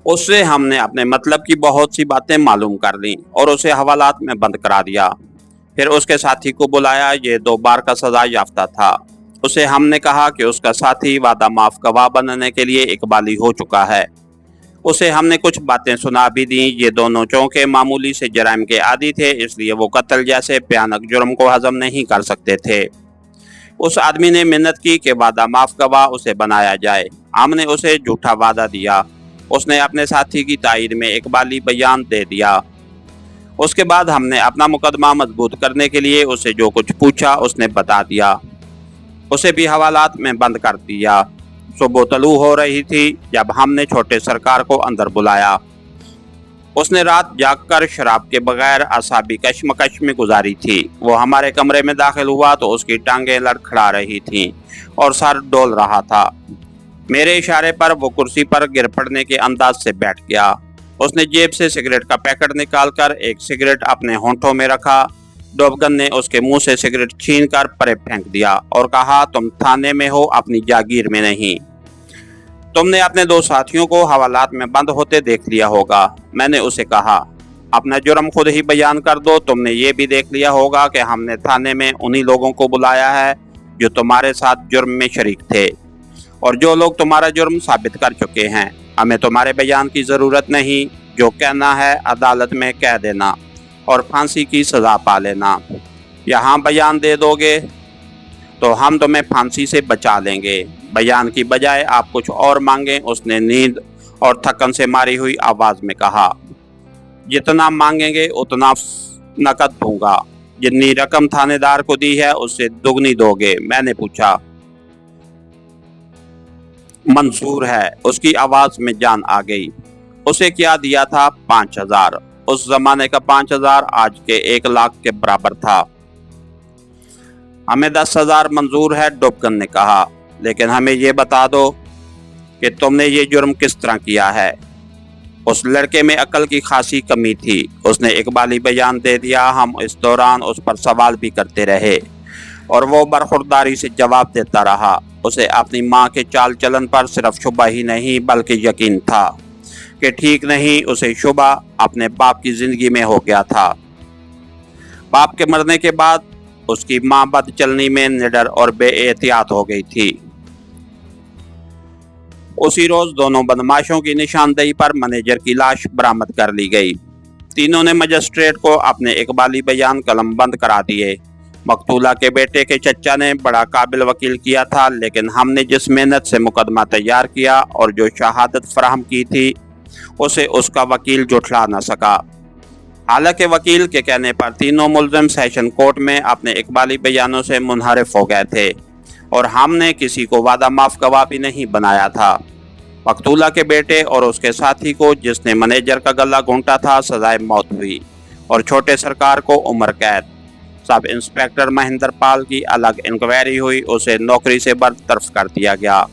उससे हमने अपने मतलब की बहुत सी बातें मालूम कर लीं और उसे हवालात में बंद करा दिया। फिर उसके साथी को बुलाया, ये 2 बार का सजा याफ्ता था। उसे हमने कहा कि उसका साथी वादा माफ गवाह बनने के लिए इकबाली हो चुका है। उसे हमने कुछ बातें सुना भी दी। ये दोनों चौंके मामूली से जराइम के आदी थे, इसलिए वो कत्ल जैसे भयानक जुर्म को हजम नहीं कर सकते थे। उस आदमी ने मिन्नत की कि वादा माफ गवाह उसे बनाया जाए। हमने उसे झूठा वादा दिया। उसने अपने साथी की तायद में इकबाली बयान दे दिया। उसके बाद हमने अपना मुकदमा मजबूत करने के लिए उसे जो कुछ पूछा उसने बता दिया। उसे भी हवालात में बंद कर दिया। सुबह तलू हो रही थी जब हमने छोटे सरकार को अंदर बुलाया। उसने रात जागकर शराब के बगैर असाबी कशमकश में गुजारी थी। वो हमारे कमरे में दाखिल हुआ तो उसकी टांगें लड़खड़ा रही थीं और सर डोल रहा था। मेरे इशारे पर वो कुर्सी पर गिर पड़ने के अंदाज से बैठ गया। उसने जेब से सिगरेट का पैकेट निकालकर एक सिगरेट अपने होंठों में रखा। डोबगन ने उसके मुंह से सिगरेट छीनकर परे फेंक दिया और कहा, तुम थाने में हो, अपनी जागीर में नहीं। तुमने अपने 2 साथियों को हवालात में बंद होते देख लिया होगा। मैंने उसे कहा, अपना जुर्म खुद ही बयान कर दो। तुमने ये भी देख लिया होगा कि हमने थाने में उन्हीं लोगों को बुलाया है जो तुम्हारे साथ जुर्म में शरीक थे और जो लोग तुम्हारा जुर्म साबित कर चुके हैं। हमें तुम्हारे बयान की ज़रूरत नहीं। जो कहना है अदालत में कह देना और फांसी की सज़ा पा लेना। यहाँ बयान दे दोगे तो हम तुम्हें फांसी से बचा लेंगे। बयान की बजाय आप कुछ और मांगें। उसने नींद और थकन से मारी हुई आवाज़ में कहा, जितना मांगेंगे उतना नकद दूंगा। जितनी रकम थानेदार को दी है उससे दुगनी दोगे। मैंने पूछा, मंजूर है। उसकी आवाज़ में जान आ गई। उसे क्या दिया था? 5000। उस जमाने का 5000 आज के 1 लाख के बराबर था। हमें 10,000 मंजूर है, डोबगन ने कहा, लेकिन हमें ये बता दो कि तुमने ये जुर्म किस तरह किया है। उस लड़के में अकल की खासी कमी थी। उसने इकबाली बयान दे दिया। हम इस दौरान उस पर सवाल भी करते रहे और वो बरखुरदारी से जवाब देता रहा। उसे अपनी माँ के चाल चलन पर सिर्फ शुबा ही नहीं बल्कि यकीन था कि ठीक नहीं। उसे शुबा अपने बाप की जिंदगी में हो गया था। बाप के मरने के बाद उसकी माँ बदचलनी में निडर और बेएहतियात हो गई थी। उसी रोज दोनों बदमाशों की निशानदेही पर मैनेजर की लाश बरामद कर ली गई। तीनों ने मजिस्ट्रेट को अपने इकबाली बयान कलम बंद करा दिए। मकतूला के बेटे के चचा ने बड़ा काबिल वकील किया था, लेकिन हमने जिस मेहनत से मुकदमा तैयार किया और जो शहादत फराहम की थी उसे उसका वकील जुठला न सका। हालांकि वकील के कहने पर तीनों मुलजिम सेशन कोर्ट में अपने इकबाली बयानों से मुनहरिफ हो गए थे और हमने किसी को वादा माफ गवाह भी नहीं बनाया था। मकतूला के बेटे और उसके साथी को, जिसने मैनेजर का गला घोंटा था, सजाए मौत हुई और छोटे सरकार को उम्र कैद। सब इंस्पेक्टर महेंद्र पाल की अलग इंक्वायरी हुई। उसे नौकरी से बर्तरफ कर दिया गया।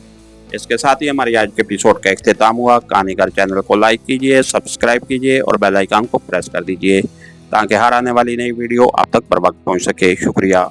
इसके साथ ही हमारी आज के एपिसोड का इख्तिताम हुआ। कहानीगर चैनल को लाइक कीजिए, सब्सक्राइब कीजिए और बेल आइकन को प्रेस कर दीजिए ताकि हर आने वाली नई वीडियो आप तक बर वक्त पहुँच सके। शुक्रिया।